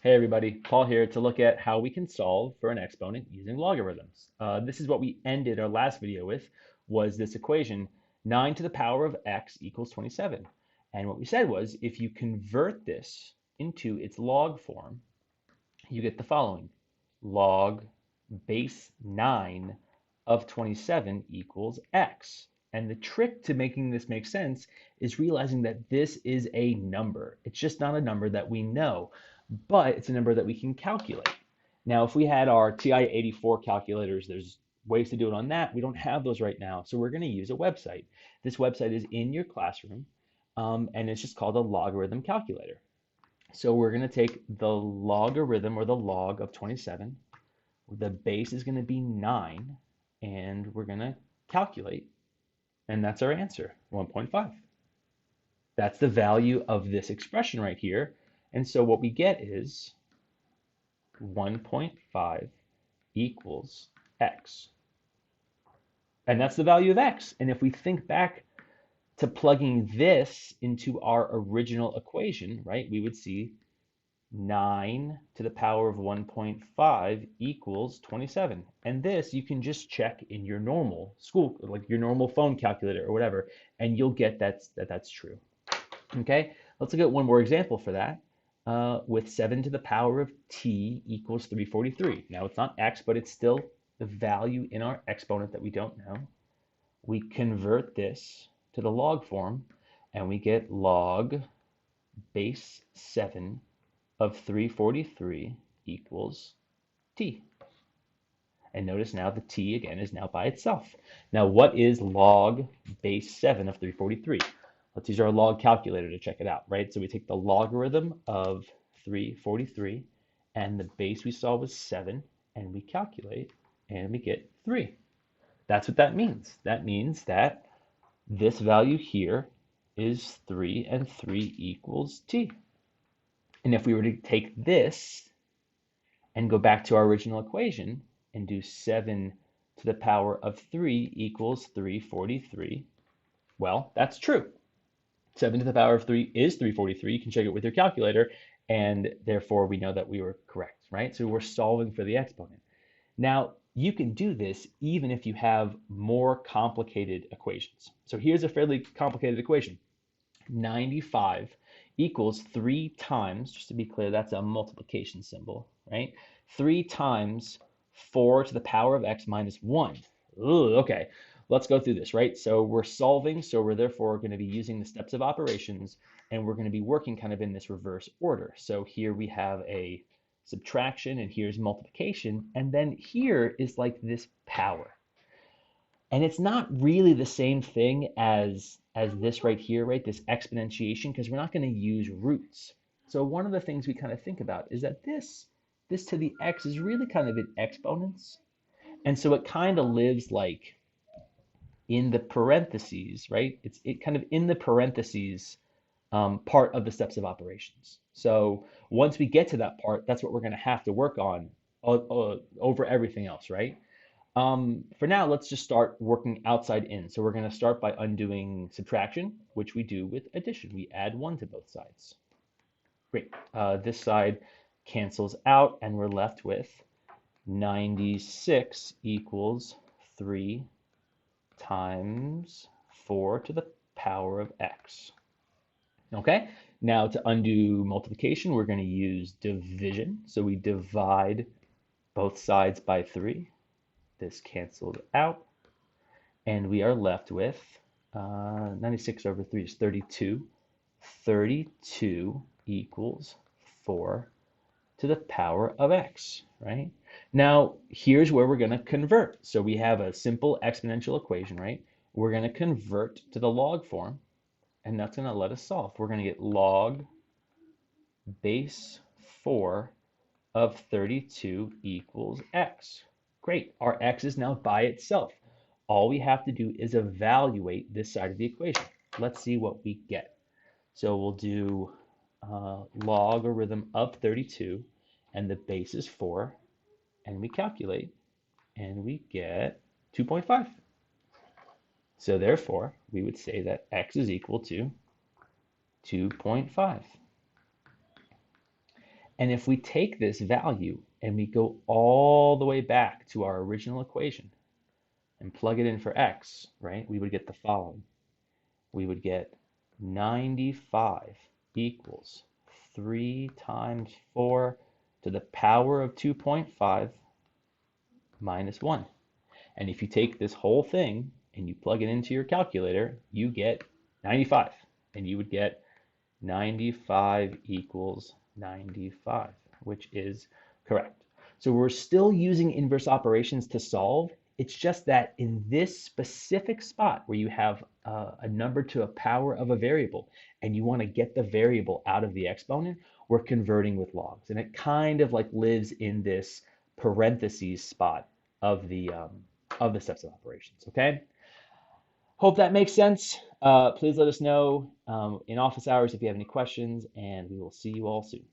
Hey everybody, Paul here to look at how we can solve for an exponent using logarithms. This is what we ended our last video with, was this equation, 9 to the power of x equals 27. And what we said was, if you convert this into its log form, you get the following. Log base 9 of 27 equals x. And the trick to making this make sense is realizing that this is a number. It's just not a number that we know, but it's a number that we can calculate. Now, if we had our TI-84 calculators, there's ways to do it on that. We don't have those right now, so we're going to use a website. This website is in your classroom, and it's just called a logarithm calculator. So we're going to take the logarithm or the log of 27. The base is going to be 9, and we're going to calculate, and that's our answer, 1.5. That's the value of this expression right here. And so what we get is 1.5 equals x. And that's the value of x. And if we think back to plugging this into our original equation, right, we would see 9 to the power of 1.5 equals 27. And this you can just check in your normal school, like your normal phone calculator or whatever, and you'll get that's true. Okay, let's look at one more example for that. With 7 to the power of t equals 343. Now it's not x, but it's still the value in our exponent that we don't know. We convert this to the log form, and we get log base 7 of 343 equals t. And notice now the t again is now by itself. Now what is log base 7 of 343? Let's use our log calculator to check it out, right? So we take the logarithm of 343 and the base we saw was 7 and we calculate and we get 3. That's what that means. That means that this value here is 3 and 3 equals t. And if we were to take this and go back to our original equation and do 7 to the power of 3 equals 343, well, that's true. 7 to the power of 3 is 343. You can check it with your calculator, and therefore we know that we were correct, right? So we're solving for the exponent. Now, you can do this even if you have more complicated equations. So here's a fairly complicated equation. 95 equals 3 times, just to be clear, that's a multiplication symbol, right? 3 times 4 to the power of x minus 1. Ooh, okay, let's go through this, right? So we're solving, so we're therefore going to be using the steps of operations, and we're going to be working kind of in this reverse order. So here we have a subtraction, and here's multiplication, and then here is like this power. And it's not really the same thing as this right here, right? This exponentiation, because we're not going to use roots. So one of the things we kind of think about is that this to the x is really kind of in exponents. And so it kind of lives like in the parentheses, right? It's kind of in the parentheses part of the steps of operations. So once we get to that part, that's what we're going to have to work on over everything else, right? For now, let's just start working outside in. So we're going to start by undoing subtraction, which we do with addition. We add 1 to both sides. Great. This side cancels out, and we're left with 96 equals 3 times 4 to the power of x. Okay, now to undo multiplication, we're going to use division. So we divide both sides by 3. This canceled out, and we are left with 96 over 3 is 32. 32 equals 4 to the power of x, right? Now, here's where we're going to convert. So we have a simple exponential equation, right? We're going to convert to the log form, and that's going to let us solve. We're going to get log base 4 of 32 equals x. Great, our x is now by itself. All we have to do is evaluate this side of the equation. Let's see what we get. So we'll do logarithm of 32, and the base is 4, and we calculate, and we get 2.5. So therefore, we would say that x is equal to 2.5. And if we take this value and we go all the way back to our original equation and plug it in for x, right, we would get the following. We would get 95 equals 3 times 4 to the power of 2.5 minus 1. And if you take this whole thing and you plug it into your calculator, you get 95. And you would get 95 equals 95, which is correct. So we're still using inverse operations to solve. It's just that in this specific spot where you have a number to a power of a variable and you want to get the variable out of the exponent, we're converting with logs. And it kind of like lives in this parentheses spot of the steps of operations, okay? Hope that makes sense. Please let us know in office hours if you have any questions, and we will see you all soon.